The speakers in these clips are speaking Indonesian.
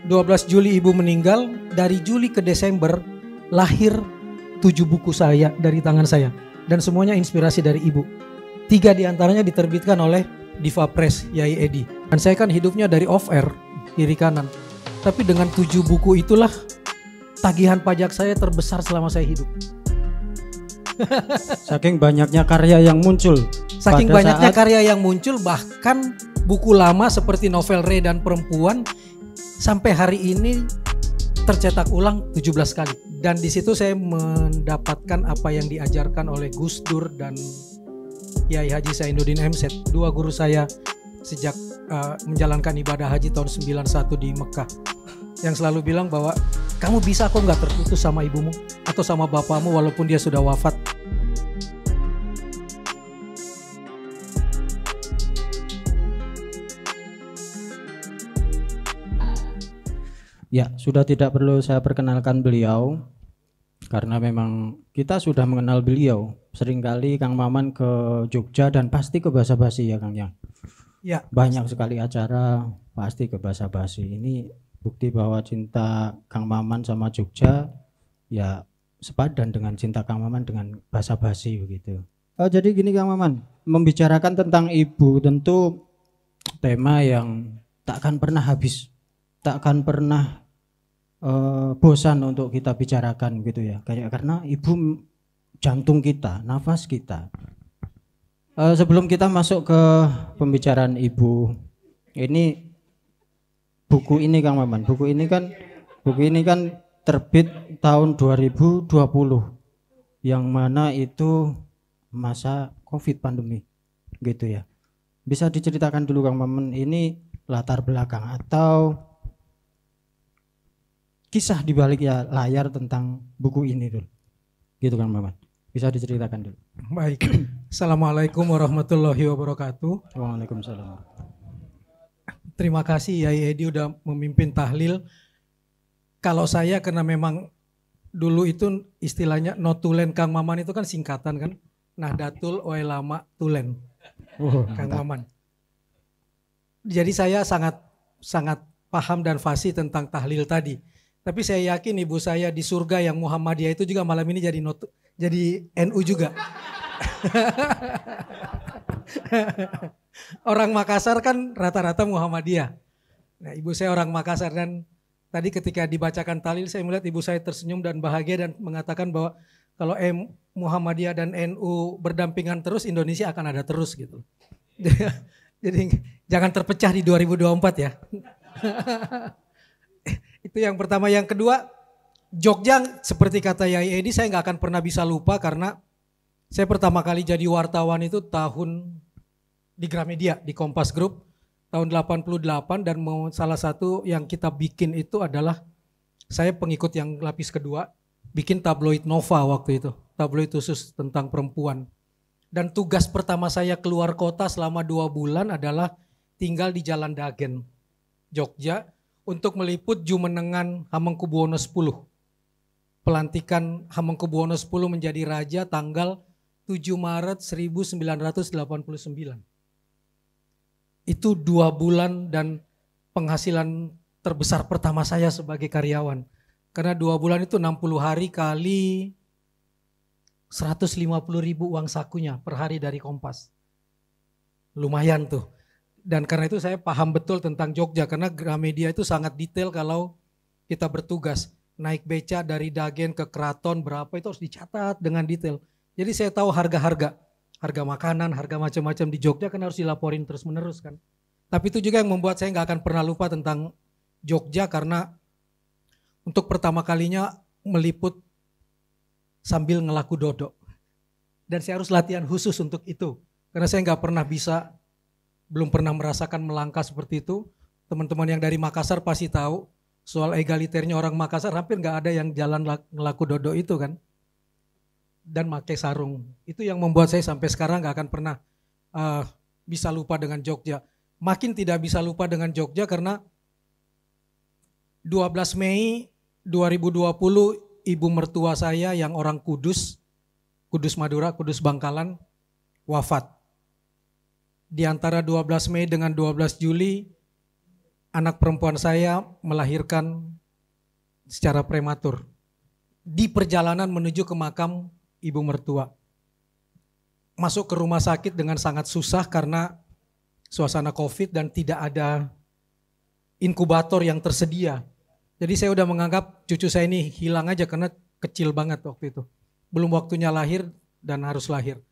12 Juli ibu meninggal, dari Juli ke Desember lahir 7 buku saya dari tangan saya. Dan semuanya inspirasi dari ibu. 3 diantaranya diterbitkan oleh Diva Press, Yai Edi. Dan saya kan hidupnya dari off air, kiri kanan. Tapi dengan 7 buku itulah tagihan pajak saya terbesar selama saya hidup. Saking banyaknya karya yang muncul. Saking banyaknya karya yang muncul, bahkan buku lama seperti novel Ray dan Perempuan sampai hari ini tercetak ulang 17 kali. Dan di situ saya mendapatkan apa yang diajarkan oleh Gus Dur dan Yai Haji Sainuddin MZ, 2 guru saya sejak menjalankan ibadah haji tahun 91 di Mekah, yang selalu bilang bahwa kamu bisa kok nggak terputus sama ibumu atau sama bapakmu walaupun dia sudah wafat. Ya, sudah tidak perlu saya perkenalkan beliau karena memang kita sudah mengenal beliau. Seringkali Kang Maman ke Jogja dan pasti ke basa-basi ya Kang Yang. Ya, banyak sekali acara pasti ke basa-basi. Ini bukti bahwa cinta Kang Maman sama Jogja ya sepadan dengan cinta Kang Maman dengan basa-basi begitu. Jadi gini Kang Maman, membicarakan tentang ibu tentu tema yang tak akan pernah habis, tak akan pernah bosan untuk kita bicarakan gitu ya. Karena ibu jantung kita, nafas kita. Sebelum kita masuk ke pembicaraan ibu, ini buku ini Kang Maman, buku ini kan terbit tahun 2020, yang mana itu masa COVID pandemi, gitu ya. Bisa diceritakan dulu Kang Maman, ini latar belakang atau kisah di balik ya layar tentang buku ini dulu, gitu Kang Maman. Bisa diceritakan dulu. Baik. Assalamualaikum warahmatullahi wabarakatuh. Waalaikumsalam. Terima kasih Yai Edi udah memimpin tahlil. Kalau saya karena memang dulu itu istilahnya notulen Kang Maman itu kan singkatan kan. Nahdlatul Ulama Tulen. Kang Maman. Jadi saya sangat paham dan fasih tentang tahlil tadi. Tapi saya yakin ibu saya di surga yang Muhammadiyah itu juga malam ini jadi NU juga. Orang Makassar kan rata-rata Muhammadiyah. Nah, ibu saya orang Makassar dan tadi ketika dibacakan tahlil saya melihat ibu saya tersenyum dan bahagia dan mengatakan bahwa kalau Muhammadiyah dan NU berdampingan terus Indonesia akan ada terus gitu. Jadi jangan terpecah di 2024 ya. Itu yang pertama. Yang kedua, Jogja seperti kata Yai Edi saya nggak akan pernah bisa lupa karena saya pertama kali jadi wartawan itu tahun di Gramedia di Kompas Group tahun 88 dan salah satu yang kita bikin itu adalah saya pengikut yang lapis kedua bikin tabloid Nova waktu itu, tabloid khusus tentang perempuan. Dan tugas pertama saya keluar kota selama 2 bulan adalah tinggal di Jalan Dagen, Jogja untuk meliput Jumenengan Hamengkubuwono X. Pelantikan Hamengkubuwono X menjadi raja tanggal 7 Maret 1989. Itu 2 bulan dan penghasilan terbesar pertama saya sebagai karyawan. Karena 2 bulan itu 60 hari kali 150.000 uang sakunya per hari dari Kompas. Lumayan tuh. Dan karena itu saya paham betul tentang Jogja karena Gramedia itu sangat detail kalau kita bertugas. Naik beca dari Dagen ke Keraton berapa itu harus dicatat dengan detail. Jadi saya tahu harga-harga makanan, harga macam-macam di Jogja kan harus dilaporin terus menerus kan. Tapi itu juga yang membuat saya nggak akan pernah lupa tentang Jogja karena untuk pertama kalinya meliput sambil ngelaku dodok. Dan saya harus latihan khusus untuk itu. Karena saya nggak pernah belum pernah merasakan melangkah seperti itu. Teman-teman yang dari Makassar pasti tahu soal egaliternya orang Makassar hampir nggak ada yang jalan ngelaku dodok itu kan. Dan pakai sarung. Itu yang membuat saya sampai sekarang nggak akan pernah bisa lupa dengan Jogja. Makin tidak bisa lupa dengan Jogja karena 12 Mei 2020 ibu mertua saya yang orang Kudus Madura, Kudus Bangkalan wafat. Di antara 12 Mei dengan 12 Juli anak perempuan saya melahirkan secara prematur. Di perjalanan menuju ke makam ibu mertua. Masuk ke rumah sakit dengan sangat susah karena suasana COVID dan tidak ada inkubator yang tersedia. Jadi saya udah menganggap cucu saya ini hilang aja karena kecil banget waktu itu. Belum waktunya lahir dan harus lahir.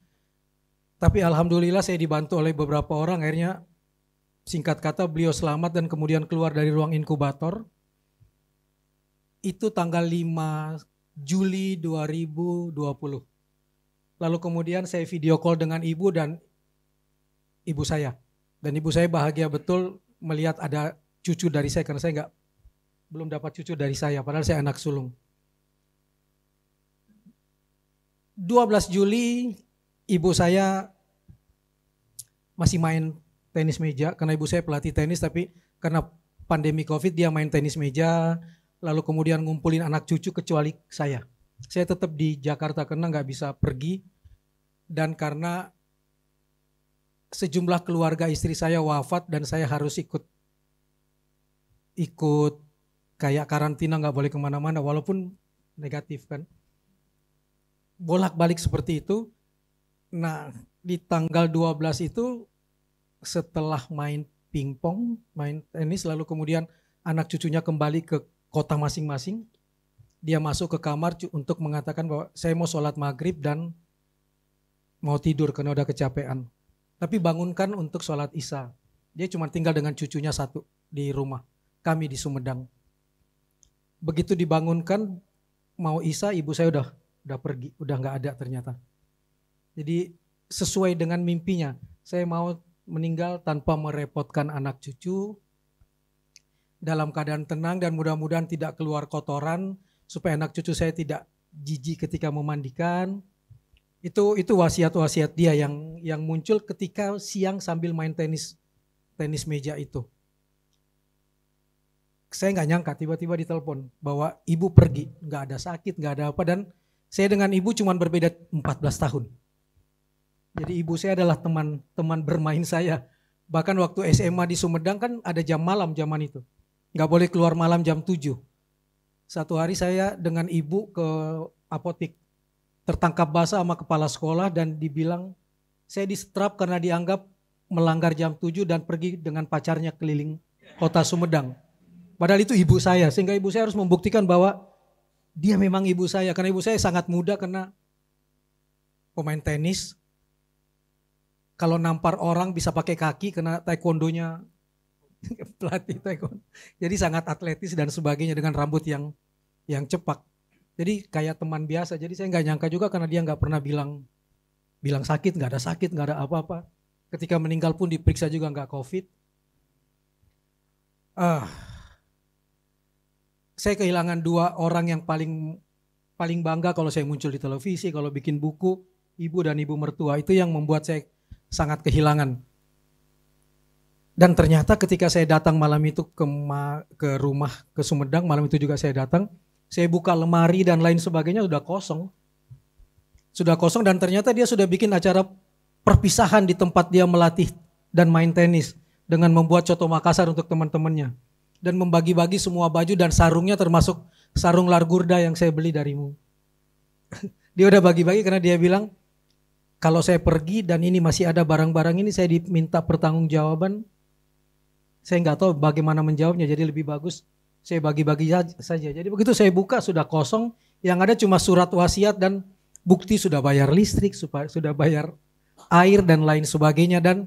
Tapi alhamdulillah saya dibantu oleh beberapa orang, akhirnya singkat kata beliau selamat dan kemudian keluar dari ruang inkubator. Itu tanggal 5 Juli 2020. Lalu kemudian saya video call dengan ibu dan ibu saya. Dan ibu saya bahagia betul melihat ada cucu dari saya karena saya belum dapat cucu dari saya, padahal saya anak sulung. 12 Juli ibu saya masih main tenis meja karena ibu saya pelatih tenis, tapi karena pandemi COVID dia main tenis meja, lalu kemudian ngumpulin anak cucu kecuali saya. Saya tetap di Jakarta karena nggak bisa pergi dan karena sejumlah keluarga istri saya wafat dan saya harus ikut kayak karantina, nggak boleh kemana-mana walaupun negatif kan. Bolak-balik seperti itu. Nah di tanggal 12 itu setelah main pingpong, main tenis, lalu kemudian anak cucunya kembali ke kota masing-masing. Dia masuk ke kamar untuk mengatakan bahwa saya mau sholat maghrib dan mau tidur karena udah kecapean. Tapi bangunkan untuk sholat isya. Dia cuma tinggal dengan cucunya satu di rumah. Kami di Sumedang. Begitu dibangunkan mau isya, ibu saya udah pergi, udah nggak ada ternyata. Jadi sesuai dengan mimpinya, saya mau meninggal tanpa merepotkan anak cucu, dalam keadaan tenang dan mudah-mudahan tidak keluar kotoran, supaya anak cucu saya tidak jijik ketika memandikan. Itu wasiat-wasiat dia yang muncul ketika siang sambil main tenis meja itu. Saya nggak nyangka tiba-tiba ditelepon bahwa ibu pergi, nggak ada sakit, nggak ada apa, dan saya dengan ibu cuma berbeda 14 tahun. Jadi ibu saya adalah teman bermain saya. Bahkan waktu SMA di Sumedang kan ada jam malam zaman itu. Nggak boleh keluar malam jam 7. Satu hari saya dengan ibu ke apotik. Tertangkap basah sama kepala sekolah dan dibilang saya disetrap karena dianggap melanggar jam 7 dan pergi dengan pacarnya keliling kota Sumedang. Padahal itu ibu saya, sehingga ibu saya harus membuktikan bahwa dia memang ibu saya. Karena ibu saya sangat muda karena pemain tenis. Kalau nampar orang bisa pakai kaki karena taekwondonya pelatih taekwondo. Jadi sangat atletis dan sebagainya dengan rambut yang cepak. Jadi kayak teman biasa. Jadi saya nggak nyangka juga karena dia nggak pernah bilang sakit, nggak ada apa-apa. Ketika meninggal pun diperiksa juga nggak COVID. Saya kehilangan dua orang yang paling bangga kalau saya muncul di televisi, kalau bikin buku, ibu dan ibu mertua. Itu yang membuat saya sangat kehilangan. Dan ternyata ketika saya datang malam itu ke rumah ke Sumedang, malam itu juga saya datang, saya buka lemari dan lain sebagainya sudah kosong. Sudah kosong dan ternyata dia sudah bikin acara perpisahan di tempat dia melatih dan main tenis dengan membuat coto Makassar untuk teman-temannya. Dan membagi-bagi semua baju dan sarungnya termasuk sarung Largurda yang saya beli darimu. Dia udah bagi-bagi karena dia bilang, kalau saya pergi dan ini masih ada barang-barang ini saya diminta pertanggungjawaban. Saya nggak tahu bagaimana menjawabnya, jadi lebih bagus saya bagi-bagi saja. Jadi begitu saya buka sudah kosong, yang ada cuma surat wasiat dan bukti sudah bayar listrik, sudah bayar air dan lain sebagainya, dan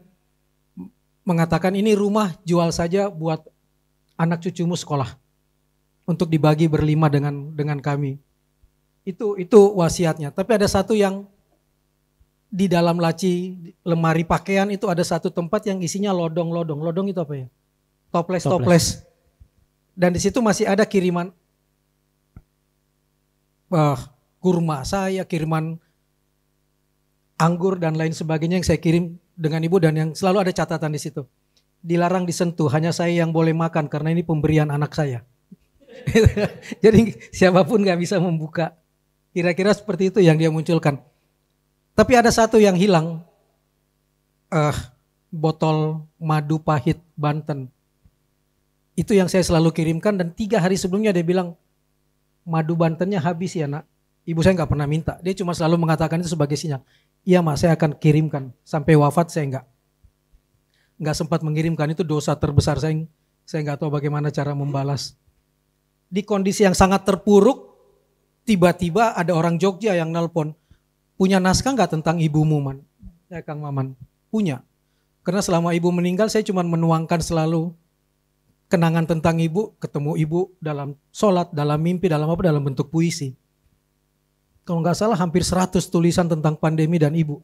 mengatakan ini rumah jual saja buat anak cucumu sekolah untuk dibagi berlima dengan kami. Itu wasiatnya. Tapi ada satu yang di dalam laci lemari pakaian itu ada satu tempat yang isinya lodong-lodong. Lodong itu apa ya? Toples. Dan di situ masih ada kiriman kurma saya, kiriman anggur dan lain sebagainya yang saya kirim dengan ibu, dan yang selalu ada catatan di situ. Dilarang disentuh, hanya saya yang boleh makan karena ini pemberian anak saya. Jadi siapapun gak bisa membuka. Kira-kira seperti itu yang dia munculkan. Tapi ada satu yang hilang, botol madu pahit Banten. Itu yang saya selalu kirimkan, dan 3 hari sebelumnya dia bilang, madu Bantennya habis ya nak. Ibu saya nggak pernah minta, dia cuma selalu mengatakan itu sebagai sinyal. Iya mak, saya akan kirimkan. Sampai wafat saya nggak sempat mengirimkan, itu dosa terbesar saya nggak tahu bagaimana cara membalas. Di kondisi yang sangat terpuruk, tiba-tiba ada orang Jogja yang nelpon, punya naskah nggak tentang ibumu man? Ya Kang Maman, punya. Karena selama ibu meninggal saya cuma menuangkan selalu kenangan tentang ibu, ketemu ibu dalam sholat, dalam mimpi, dalam apa, dalam bentuk puisi. Kalau nggak salah hampir 100 tulisan tentang pandemi dan ibu.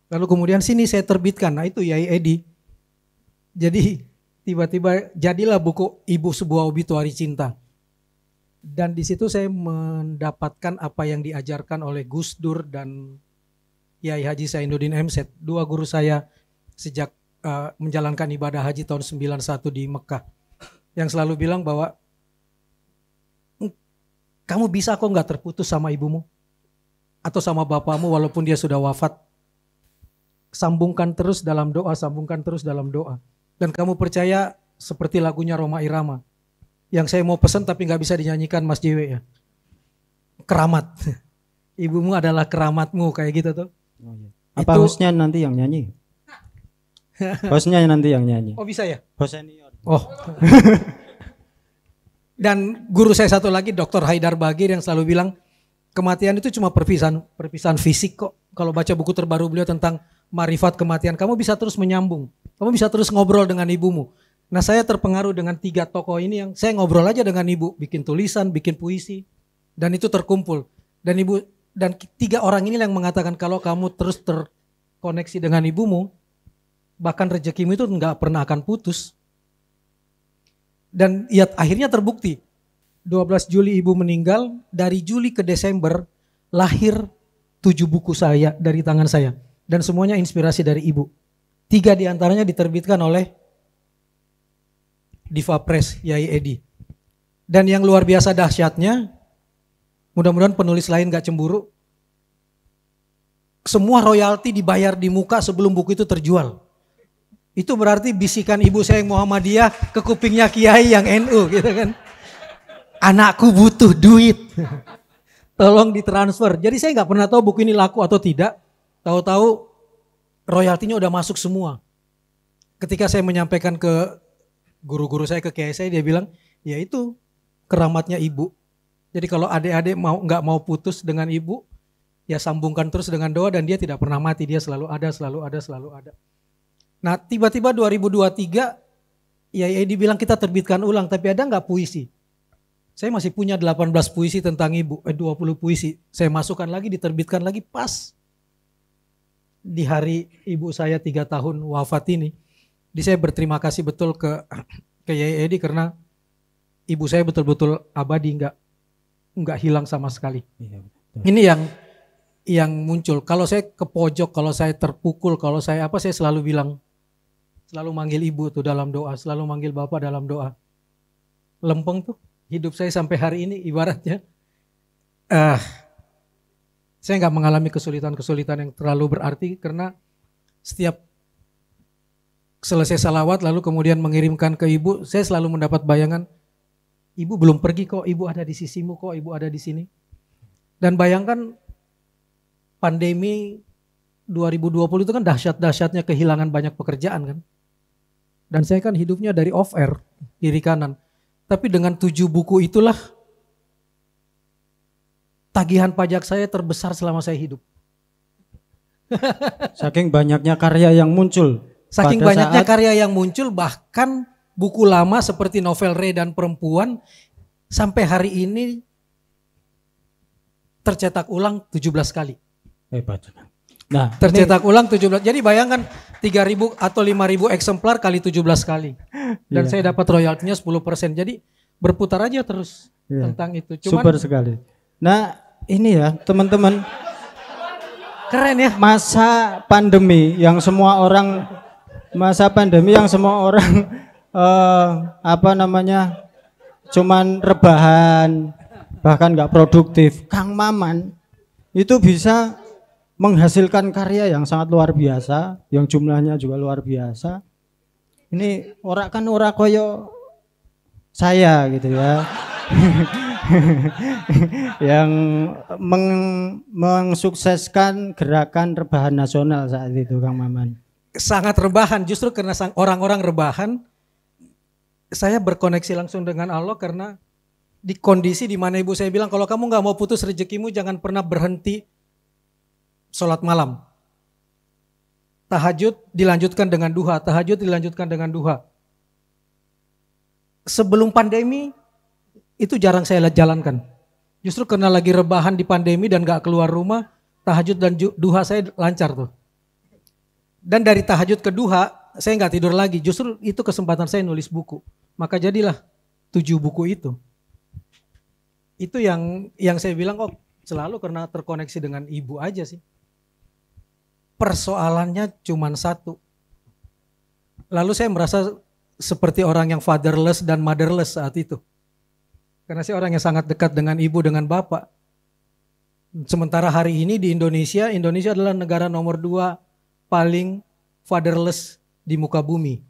Lalu kemudian sini saya terbitkan, nah itu Yai Edi. Jadi tiba-tiba jadilah buku Ibu Sebuah Obituari Cinta. Dan di situ saya mendapatkan apa yang diajarkan oleh Gus Dur dan Yai Haji Sainuddin MZ, 2 guru saya sejak menjalankan ibadah haji tahun 91 di Mekah. Yang selalu bilang bahwa kamu bisa kok nggak terputus sama ibumu atau sama bapakmu walaupun dia sudah wafat. Sambungkan terus dalam doa, sambungkan terus dalam doa. Dan kamu percaya seperti lagunya Rhoma Irama. Yang saya mau pesan tapi nggak bisa dinyanyikan Mas JW ya. Keramat. Ibumu adalah keramatmu, kayak gitu tuh. Oh, iya. Apa hostnya nanti yang nyanyi? Hostnya nanti yang nyanyi. Oh bisa ya? Host senior. Oh. Dan guru saya satu lagi Dr. Haidar Bagir yang selalu bilang kematian itu cuma perpisahan fisik kok. Kalau baca buku terbaru beliau tentang marifat kematian, kamu bisa terus menyambung. Kamu bisa terus ngobrol dengan ibumu. Nah saya terpengaruh dengan 3 tokoh ini yang saya ngobrol aja dengan ibu, bikin tulisan, bikin puisi, dan itu terkumpul. Dan 3 orang ini yang mengatakan kalau kamu terus terkoneksi dengan ibumu, bahkan rezekimu itu nggak pernah akan putus. Dan ya akhirnya terbukti. 12 Juli ibu meninggal, dari Juli ke Desember lahir 7 buku saya dari tangan saya. Dan semuanya inspirasi dari ibu. 3 diantaranya diterbitkan oleh Diva Press, Yai Edi. Dan yang luar biasa dahsyatnya, mudah-mudahan penulis lain gak cemburu, semua royalti dibayar di muka sebelum buku itu terjual. Itu berarti bisikan ibu saya yang Muhammadiyah ke kupingnya Kiai yang NU gitu kan. Anakku butuh duit. Tolong ditransfer. Jadi saya nggak pernah tahu buku ini laku atau tidak. Tahu-tahu royaltinya udah masuk semua. Ketika saya menyampaikan ke guru-guru saya, ke Kiai saya, dia bilang, ya itu keramatnya ibu. Jadi kalau adik-adik nggak mau putus dengan ibu, ya sambungkan terus dengan doa dan dia tidak pernah mati. Dia selalu ada, selalu ada, selalu ada. Nah tiba-tiba 2023 Yai Edi bilang kita terbitkan ulang, tapi ada nggak puisi? Saya masih punya 18 puisi tentang ibu, 20 puisi. Saya masukkan lagi, diterbitkan lagi pas di hari ibu saya 3 tahun wafat ini. Jadi saya berterima kasih betul ke Yai Edi karena ibu saya betul-betul abadi, nggak hilang sama sekali. Ini yang muncul. Kalau saya ke pojok, kalau saya terpukul, kalau saya apa, saya selalu bilang, selalu manggil ibu tuh dalam doa, selalu manggil bapak dalam doa. Lempeng tuh hidup saya sampai hari ini ibaratnya. Saya nggak mengalami kesulitan-kesulitan yang terlalu berarti karena setiap selesai salawat lalu kemudian mengirimkan ke ibu, saya selalu mendapat bayangan, ibu belum pergi kok, ibu ada di sisimu kok, ibu ada di sini. Dan bayangkan pandemi 2020 itu kan dahsyat-dahsyatnya kehilangan banyak pekerjaan kan. Dan saya kan hidupnya dari off air, kiri kanan. Tapi dengan 7 buku itulah tagihan pajak saya terbesar selama saya hidup. Saking banyaknya karya yang muncul. Saking banyaknya karya yang muncul, bahkan buku lama seperti novel Ray dan Perempuan sampai hari ini tercetak ulang 17 kali. Hebat. Nah, tercetak ulang 17. Jadi bayangkan 3.000 atau 5.000 eksemplar kali 17 kali. Dan saya dapat royaltinya 10%. Jadi berputar aja terus tentang itu. Super sekali. Nah, ini ya teman-teman. Keren ya. Masa pandemi yang semua orang cuman rebahan, bahkan nggak produktif. Kang Maman itu bisa menghasilkan karya yang sangat luar biasa, yang jumlahnya juga luar biasa. Ini ora koyo saya gitu ya. Yang mensukseskan gerakan rebahan nasional saat itu Kang Maman. Sangat rebahan, justru karena orang-orang rebahan, saya berkoneksi langsung dengan Allah karena di kondisi di mana ibu saya bilang kalau kamu nggak mau putus rezekimu jangan pernah berhenti sholat malam. Tahajud dilanjutkan dengan duha, tahajud dilanjutkan dengan duha. Sebelum pandemi itu jarang saya jalankan. Justru karena lagi rebahan di pandemi dan gak keluar rumah, tahajud dan duha saya lancar tuh. Dan dari tahajud ke duha, saya gak tidur lagi. Justru itu kesempatan saya nulis buku. Maka jadilah 7 buku itu. Itu yang saya bilang kok selalu karena terkoneksi dengan ibu aja sih. Persoalannya cuma satu. Lalu saya merasa seperti orang yang fatherless dan motherless saat itu. Karena saya orang yang sangat dekat dengan ibu, dengan bapak. Sementara hari ini di Indonesia adalah negara nomor 2 paling fatherless di muka bumi.